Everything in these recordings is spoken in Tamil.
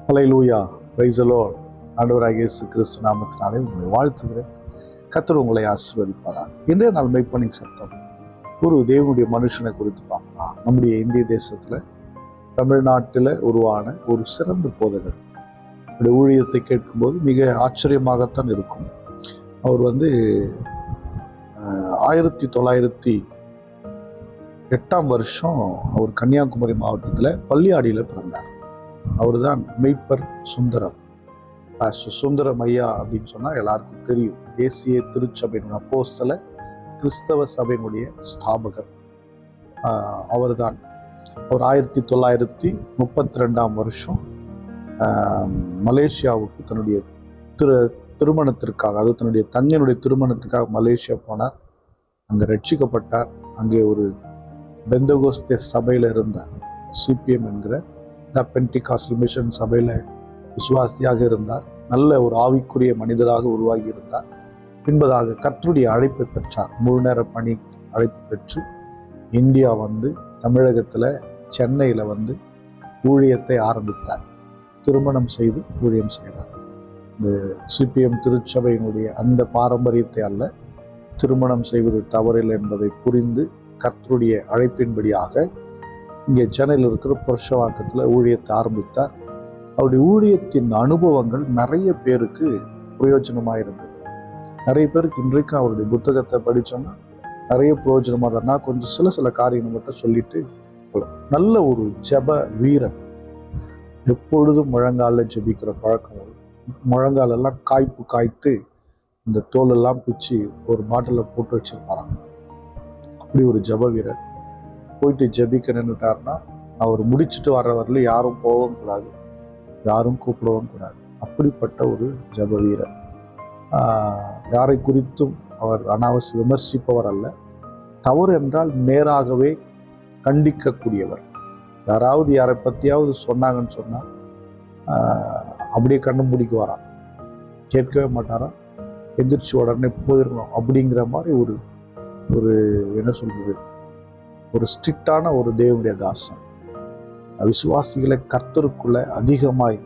Hallelujah, praise the Lord. ஆண்டவராகிய இயேசு கிறிஸ்து நாமத்தினாலே உங்களை வாழ்த்துகிறேன். கர்த்தர் உங்களை ஆசீர்வதிப்பாராக. இன்றைய நாள் மெய்ப்பனின் சத்தம் ஒரு தேவனுடைய மனுஷனை குறித்து பார்க்கலாம். நம்முடைய இந்திய தேசத்துல தமிழ்நாட்டில் உருவான ஒரு சிறந்த போதகர். அவருடைய ஊழியத்தை கேட்கும்போது மிக ஆச்சரியமாகத்தான் இருக்கும். அவர் 1908 அவர் கன்னியாகுமரி மாவட்டத்தில் பள்ளியாடியில் பிறந்தார். அவர் தான் மெய்ப்பர் சுந்தரம். சுந்தரம் ஐயா அப்படின்னு சொன்னால் எல்லாருக்கும் தெரியும். தேசிய திருச்சபையினுடைய அப்போஸ்தல கிறிஸ்தவ சபையினுடைய ஸ்தாபகர் அவர் தான். அவர் 1932 மலேசியாவுக்கு தன்னுடைய திருமணத்திற்காக, அது தன்னுடைய தங்கையினுடைய திருமணத்துக்காக மலேசியா போனார். அங்கே ரட்சிக்கப்பட்டார். அங்கே ஒரு பெந்தகோஸ்தே சபையில் இருந்தார். சிபிஎம் என்கிற த பென்டிகாஸ்டல் மிஷன் சபையில் விசுவாசியாக இருந்தார். நல்ல ஒரு ஆவிக்குரிய மனிதராக உருவாகி இருந்தார். பின்பதாக கர்த்தருடைய அழைப்பை பெற்றார். முழு நேர பணி அழைப்பு பெற்று இந்தியா தமிழகத்தில் சென்னையில் ஊழியத்தை ஆரம்பித்தார். திருமணம் செய்து ஊழியம் செய்தார். இந்த சிபிஎம் திருச்சபையினுடைய அந்த பாரம்பரியத்தை அல்ல, திருமணம் செய்வது தவறில்லை என்பதை புரிந்து கர்த்தருடைய அழைப்பின்படியாக இங்கே சென்னையில் இருக்கிற புருஷவாக்கத்தில் ஊழியத்தை ஆரம்பித்தார். அவருடைய ஊழியத்தின் அனுபவங்கள் நிறைய பேருக்கு பிரயோஜனமாக இருந்தது. நிறைய பேருக்கு இன்றைக்கு அவருடைய புத்தகத்தை படித்தோம்னா நிறைய பிரயோஜனமாக தான். நான் கொஞ்சம் சில காரியங்கள் மட்டும் சொல்லிட்டு, நல்ல ஒரு ஜெப வீரன். எப்பொழுதும் முழங்காலில் ஜெபிக்கிற பழக்கம். முழங்காலெல்லாம் காய்த்து இந்த தோலெல்லாம் பிச்சு ஒரு பாட்டிலில் போட்டு வச்சிருப்பாராம். அப்படி ஒரு ஜெப வீரர். போயிட்டு ஜெபிக்க நின்றுட்டாருன்னா அவர் முடிச்சுட்டு வர்ற வரல யாரும் போகவும் கூடாது, யாரும் கூப்பிடவும் கூடாது. அப்படிப்பட்ட ஒரு ஜெப வீரர். யாரை குறித்தும் அவர் அனாவசிய விமர்சிப்பவர் அல்ல. தவறு என்றால் நேராகவே கண்டிக்கக்கூடியவர். யாராவது யாரை பற்றியாவது சொன்னாங்கன்னு சொன்னால் அப்படியே கண்ணு முடிக்க வரான், கேட்கவே மாட்டாராம். எந்திரிச்சு உடனே போயிடணும் அப்படிங்கிற மாதிரி ஒரு என்ன சொல்றது, ஒரு ஸ்ட்ரிக்டான ஒரு தேவனுடைய தாசன். விசுவாசிகளை கர்த்தருக்குள்ள அதிகமாய்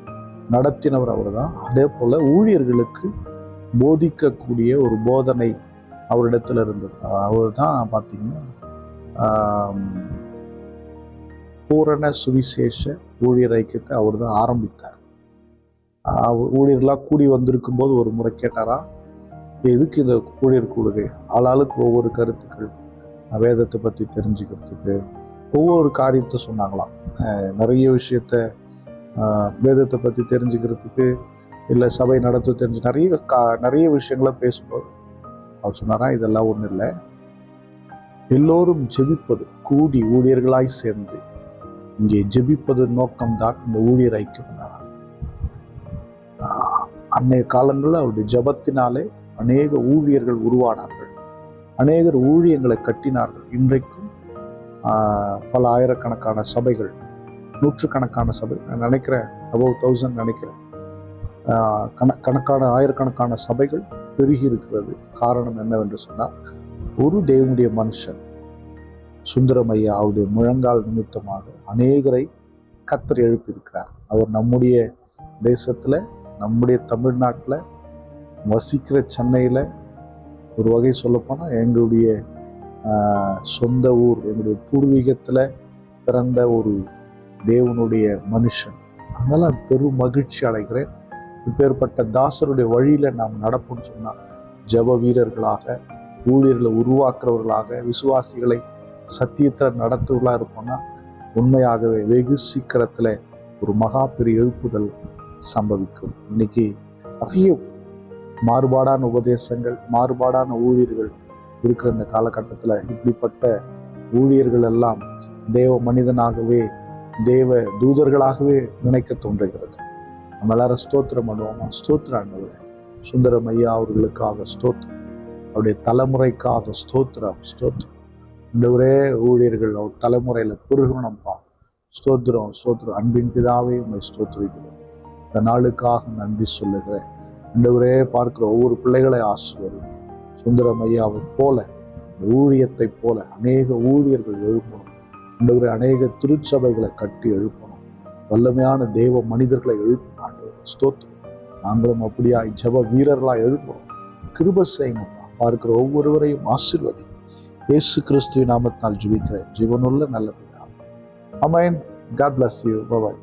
நடத்தினவர் அவர் தான். அதே போல ஊழியர்களுக்கு போதிக்கக்கூடிய ஒரு போதனை அவரிடத்துல இருந்தது. அவர் தான் பார்த்தீங்கன்னா பூரண சுவிசேஷ ஊழியர் ஐக்கியத்தை அவர் தான் ஆரம்பித்தார். ஊழியர்களாக கூடி வந்திருக்கும் போது ஒரு முறை கேட்டாரா, எதுக்கு இந்த ஊழியர் கூடுகை? ஆளாளுக்கு ஒவ்வொரு கருத்துக்கள், வேதத்தை பற்றி தெரிஞ்சுக்கிறதுக்கு ஒவ்வொரு காரியத்தை சொன்னாங்களாம். நிறைய விஷயத்த வேதத்தை பற்றி தெரிஞ்சுக்கிறதுக்கு, இல்லை சபை நடத்த தெரிஞ்சு நிறைய விஷயங்களை பேசும்போது அவர் சொன்னாரா, இதெல்லாம் ஒன்றும் இல்லை, எல்லோரும் ஜெபிப்பது, கூடி ஊழியர்களாய் சேர்ந்து இங்கே ஜெபிப்பது நோக்கம்தான் இந்த ஊழியர் ஐக்கியம். அன்னைய காலங்களில் அவருடைய ஜபத்தினாலே அநேக ஊழியர்கள் உருவானார்கள், அநேகர் ஊழியங்களை கட்டினார்கள். இன்றைக்கும் பல ஆயிரக்கணக்கான சபைகள், நூற்றுக்கணக்கான சபை, நான் நினைக்கிறேன் above 1000 நினைக்கிறேன், ஆயிரக்கணக்கான சபைகள் பெருகி இருக்கிறது. காரணம் என்னவென்று சொன்னால், ஒரு தேவனுடைய மனுஷன் சுந்தரம் ஐயா அவருடைய முழங்கால் நிமித்தமாக அநேகரை கர்த்தர் எழுப்பியிருக்கிறார். அவர் நம்முடைய தேசத்துல, நம்முடைய தமிழ்நாட்டில் வசிக்கிற சென்னையில், ஒரு வகை சொல்லப்போனால் எங்களுடைய சொந்த ஊர், எங்களுடைய பூர்வீகத்தில் பிறந்த ஒரு தேவனுடைய மனுஷன். அதனால் பெரும் மகிழ்ச்சி அடைகிறேன். இப்பேற்பட்ட தாசருடைய வழியில் நாம் நடப்போம்னு சொன்னால், ஜெப வீரர்களாக, ஊழியர்களை உருவாக்குறவர்களாக, விசுவாசிகளை சத்தியத்தில் நடத்துவர்களாக இருப்போம்னா உண்மையாகவே வெகு சீக்கிரத்தில் ஒரு மகா பெரிய எழுப்புதல் சம்பவிக்கும். இன்னைக்கு நிறைய மாறுபாடான உபதேசங்கள், மாறுபாடான ஊழியர்கள் இருக்கிற இந்த காலகட்டத்தில் இப்படிப்பட்ட ஊழியர்கள் எல்லாம் தேவ மனிதனாகவே, தேவ தூதர்களாகவே நினைக்க தோன்றுகிறது. நம்ம எல்லாரும் ஸ்தோத்திரம் பண்ணுவோமா? ஸ்தோத்திரம் ஆண்டவரே. சுந்தரம் ஐயா அவர்களுக்காக ஸ்தோத்திரம், அவருடைய தலைமுறைக்காக ஸ்தோத்திரம். இந்த ஒரே ஊழியர்கள் அவர் தலைமுறையில் பெருகணும்பா. ஸ்தோத்திரம். அன்பின் பிதாவே உம்மை ஸ்தோத்திரிக்கிறோம். இந்த நாளுக்காக நன்றி சொல்லுகிறேன். இந்த ஒரே பார்க்கிற ஒவ்வொரு பிள்ளைகளை ஆசீர்வதிங்க. சுந்தரம் ஐயாவை போல, ஊழியத்தை போல அநேக ஊழியர்கள் எழுப்பணும். இந்த அநேக திருச்சபைகளை கட்டி எழுப்பணும். வல்லமையான தேவ மனிதர்களை எழுப்பும் ஆண்டவரே. ஸ்தோத்திரம். நாங்களும் அப்படியாய் ஜெப வீரர்களாய் எழுப்புறோம். கிருபை செய்யுங்கப்பா. பார்க்கிற ஒவ்வொருவரையும் ஆசீர்வதி. இயேசு கிறிஸ்துவின் நாமத்தினால் ஜெபிக்கிறேன் ஜீவனுள்ள நல்ல பிதாவே. ஆமென். God bless you. Bye bye.